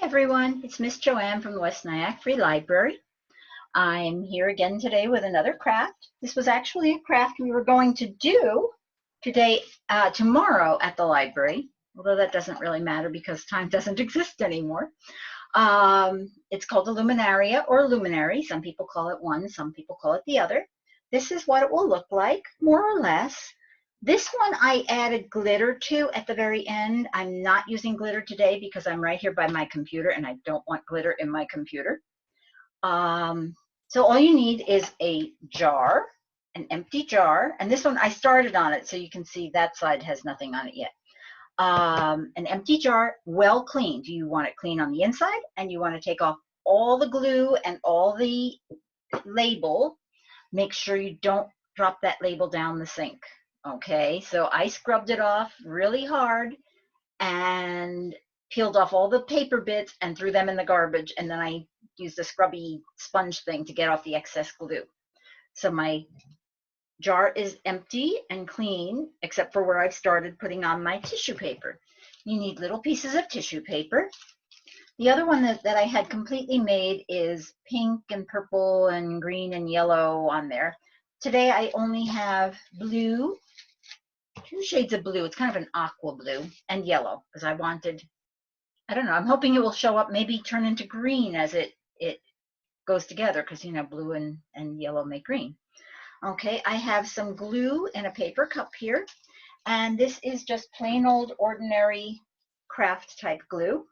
Everyone, it's Miss Joanne from the West Nyack Free Library. I'm here again today with another craft. This was actually a craft we were going to do tomorrow at the library, although that doesn't really matter because time doesn't exist anymore. It's called the Luminaria or Luminary. Some people call it one, some people call it the other. This is what it will look like, more or less. This one I added glitter to at the very end. I'm not using glitter today because I'm right here by my computer and I don't want glitter in my computer. So all you need is a jar, an empty jar. And this one, I started on it so you can see that side has nothing on it yet. An empty jar, well cleaned. You want it clean on the inside and you want to take off all the glue and all the label. Make sure you don't drop that label down the sink. Okay, so I scrubbed it off really hard and peeled off all the paper bits and threw them in the garbage, and then I used a scrubby sponge thing to get off the excess glue. So my jar is empty and clean except for where I've started putting on my tissue paper. You need little pieces of tissue paper. The other one that I had completely made is pink and purple and green and yellow on there. Today I only have blue, 2 shades of blue. It's kind of an aqua blue, and yellow because I wanted, I don't know, I'm hoping it will show up, maybe turn into green as it goes together because, you know, blue and yellow make green. Okay, I have some glue in a paper cup here, and this is just plain old ordinary craft type glue.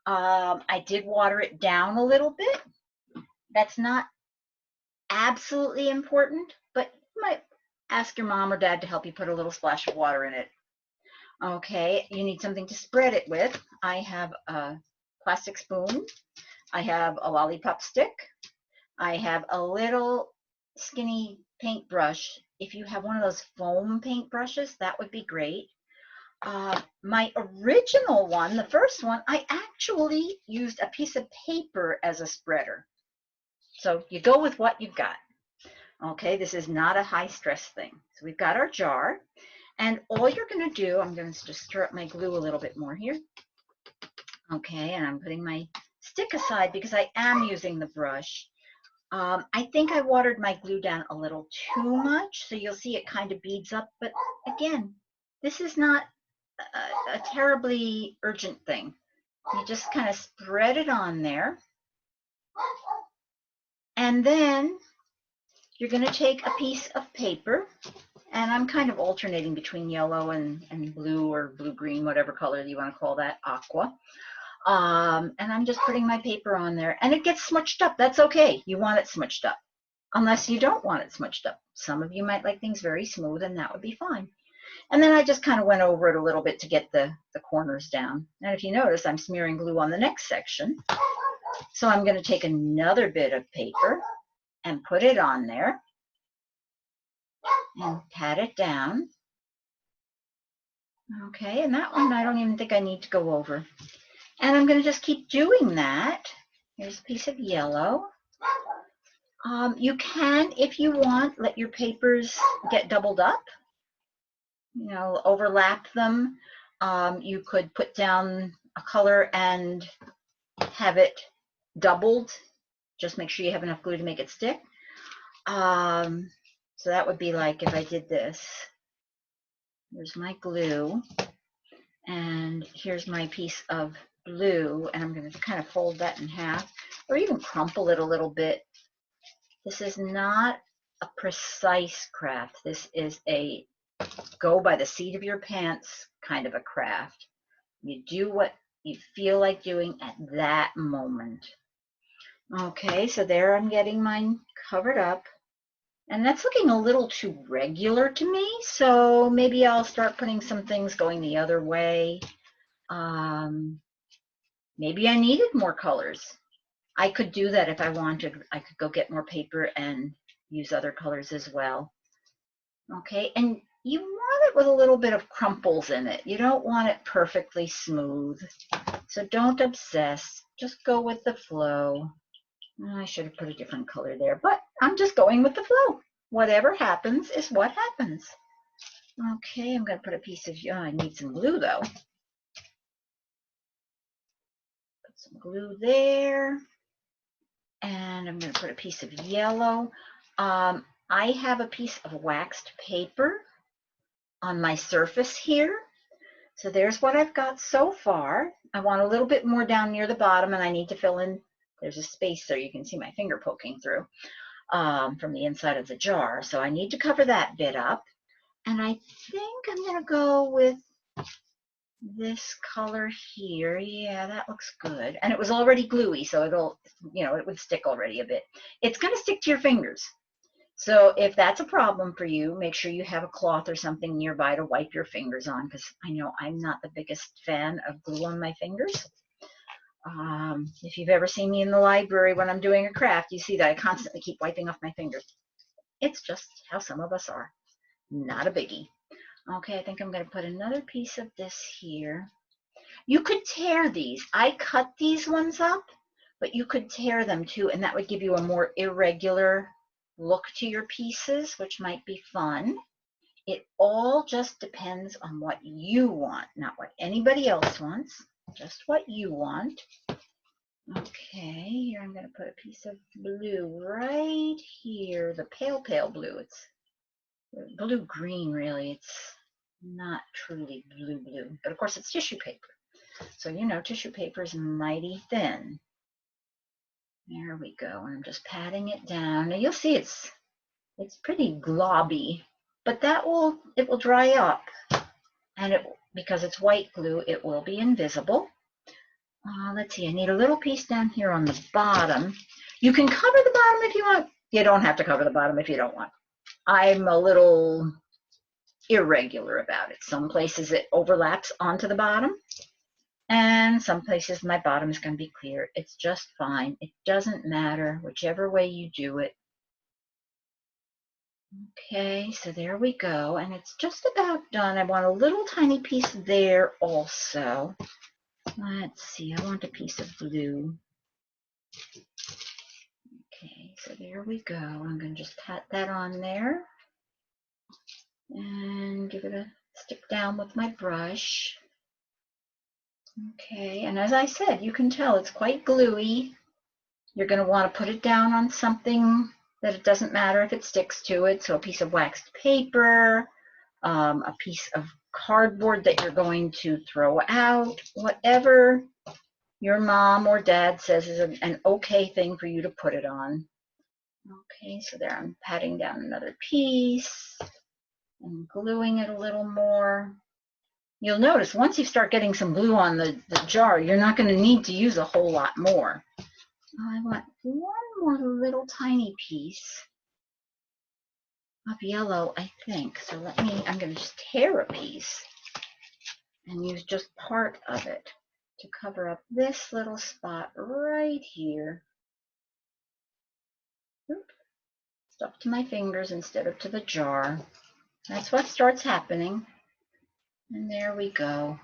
I did water it down a little bit. That's not absolutely important, but you might ask your mom or dad to help you put a little splash of water in it. Okay, you need something to spread it with. I have a plastic spoon. I have a lollipop stick. I have a little skinny paintbrush. If you have one of those foam paintbrushes, that would be great. My original one, the first one, I actually used a piece of paper as a spreader. So you go with what you've got. Okay, this is not a high stress thing. So we've got our jar, and all you're going to do, I'm going to just stir up my glue a little bit more here. Okay, and I'm putting my stick aside because I am using the brush. I think I watered my glue down a little too much, so you'll see it kind of beads up, but again, this is not a terribly urgent thing. You just kind of spread it on there, and then you're going to take a piece of paper, and I'm kind of alternating between yellow and blue or blue-green, whatever color you want to call that, aqua. And I'm just putting my paper on there, and it gets smudged up. That's okay. You want it smudged up, unless you don't want it smudged up. Some of you might like things very smooth, and that would be fine. And then I just kind of went over it a little bit to get the corners down. And if you notice, I'm smearing glue on the next section. So I'm going to take another bit of paper and put it on there and pat it down. Okay, and that one I don't even think I need to go over. And I'm going to just keep doing that. Here's a piece of yellow. You can, if you want, let your papers get doubled up, you know, overlap them. You could put down a color and have it doubled. Just make sure you have enough glue to make it stick. So that would be like if I did this. Here's my glue, and here's my piece of blue, and I'm going to kind of fold that in half, or even crumple it a little bit. This is not a precise craft. This is a go by the seat of your pants kind of a craft. You do what you feel like doing at that moment. Okay, so there I'm getting mine covered up. And that's looking a little too regular to me, so maybe I'll start putting some things going the other way. Maybe I needed more colors. I could do that if I wanted. I could go get more paper and use other colors as well. Okay, and you want it with a little bit of crumples in it. You don't want it perfectly smooth. So don't obsess. Just go with the flow. I should have put a different color there, but I'm just going with the flow. Whatever happens is what happens. Okay, I'm going to put a piece of, I need some glue though. Put Put some glue there. And I'm going to put a piece of yellow. I have a piece of waxed paper on my surface here. So there's what I've got so far. I want a little bit more down near the bottom, and I need to fill in. There's a space there. You can see my finger poking through from the inside of the jar. So I need to cover that bit up. And I think I'm going to go with this color here. Yeah, that looks good. And it was already gluey, so it'll, it would stick already a bit. It's going to stick to your fingers. So if that's a problem for you, make sure you have a cloth or something nearby to wipe your fingers on, because I know I'm not the biggest fan of glue on my fingers. If you've ever seen me in the library when I'm doing a craft, you see that I constantly keep wiping off my fingers. It's just how some of us are. Not a biggie. Okay, I think I'm going to put another piece of this here. You could tear these. I cut these ones up, but you could tear them too, and that would give you a more irregular look to your pieces, which might be fun. It all just depends on what you want, not what anybody else wants, just what you want. Okay, here I'm going to put a piece of blue right here, the pale, pale blue. It's blue-green, really. It's not truly blue, but of course it's tissue paper. So tissue paper is mighty thin. There we go, and I'm just patting it down. Now you'll see it's pretty globby, but it will dry up, and because it's white glue, it will be invisible. Let's see, I need a little piece down here on the bottom. You can cover the bottom if you want. You don't have to cover the bottom if you don't want. I'm a little irregular about it. Some places it overlaps onto the bottom, and some places my bottom is going to be clear. It's just fine. It doesn't matter, whichever way you do it. Okay, so there we go, and it's just about done. I want a little tiny piece there also. Let's see, I want a piece of blue. Okay, so there we go. I'm going to just pat that on there and give it a stick down with my brush. Okay, and as I said, you can tell it's quite gluey. You're going to want to put it down on something that it doesn't matter if it sticks to it. So a piece of waxed paper, a piece of cardboard that you're going to throw out, whatever your mom or dad says is an okay thing for you to put it on. Okay, so there I'm patting down another piece and gluing it a little more. You'll notice once you start getting some glue on the jar, you're not going to need to use a whole lot more. I want one more little tiny piece of yellow, I think. So I'm going to just tear a piece and use just part of it to cover up this little spot right here. Oop. Stuck to my fingers instead of to the jar. That's what starts happening. And there we go.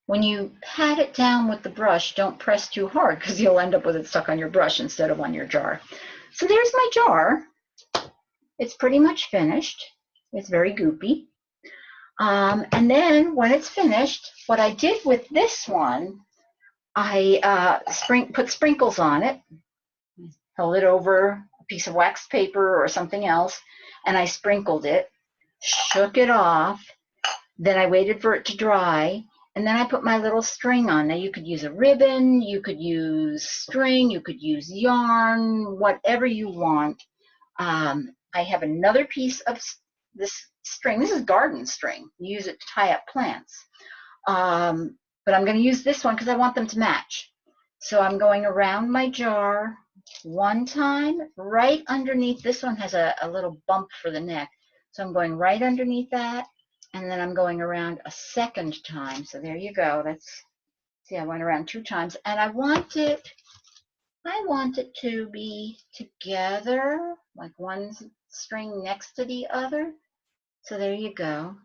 When you pat it down with the brush, don't press too hard because you'll end up with it stuck on your brush instead of on your jar. So there's my jar. It's pretty much finished. It's very goopy. And then when it's finished, what I did with this one, I put sprinkles on it, held it over a piece of wax paper or something else, and I sprinkled it, shook it off. Then I waited for it to dry, and then I put my little string on. Now you could use a ribbon, you could use string, you could use yarn, whatever you want. I have another piece of this string. This is garden string. You use it to tie up plants. But I'm going to use this one because I want them to match. So I'm going around my jar one time, right underneath. This one has a little bump for the neck. So I'm going right underneath that. And then I'm going around a second time. So there you go. See, I went around 2 times. And I want it to be together, like one string next to the other. So there you go.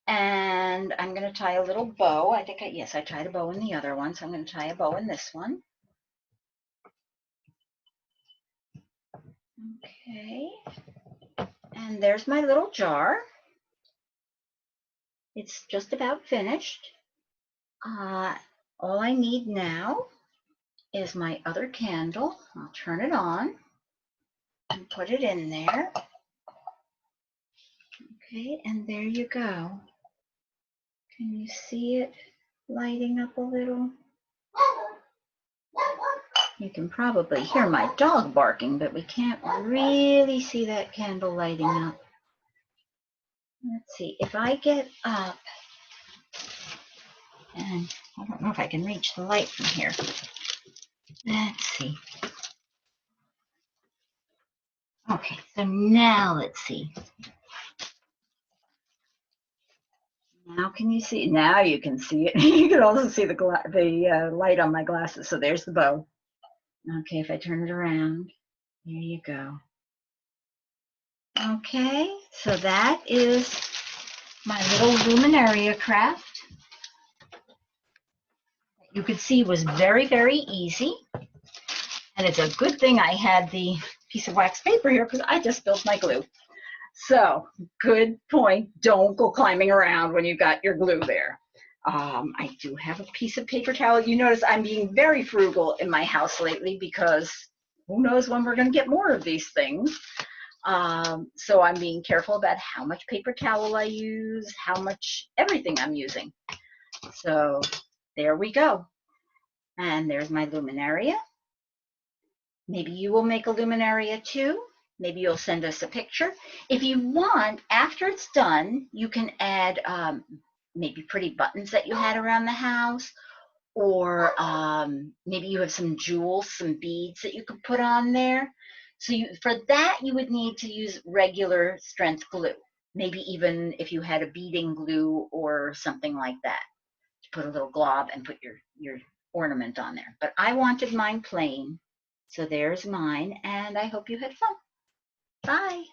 And I'm going to tie a little bow. I tied a bow in the other one. So I'm going to tie a bow in this one. Okay. And there's my little jar. It's just about finished. All I need now is my other candle. I'll turn it on and put it in there. Okay, and there you go. Can you see it lighting up a little? You can probably hear my dog barking, but we can't really see that candle lighting up. Let's see, if I get up, and I don't know if I can reach the light from here. Let's see. Okay, so now let's see. Now can you see? Now you can see it. You can also see the light on my glasses. So there's the bow. Okay, if I turn it around, there you go. Okay, so that is my little Luminaria craft. You could see was very, very easy. And it's a good thing I had the piece of wax paper here because I just spilled my glue. So good point. Don't go climbing around when you've got your glue there. I do have a piece of paper towel. You notice I'm being very frugal in my house lately because who knows when we're going to get more of these things. So I'm being careful about how much paper towel I use, how much everything I'm using. So there we go. And there's my Luminaria. Maybe you will make a Luminaria too. Maybe you'll send us a picture. If you want, after it's done, you can add maybe pretty buttons that you had around the house, or maybe you have some jewels, some beads that you could put on there. So for that, you would need to use regular strength glue. Maybe even if you had a beading glue or something like that, to put a little glob and put your ornament on there. But I wanted mine plain. So there's mine, and I hope you had fun. Bye.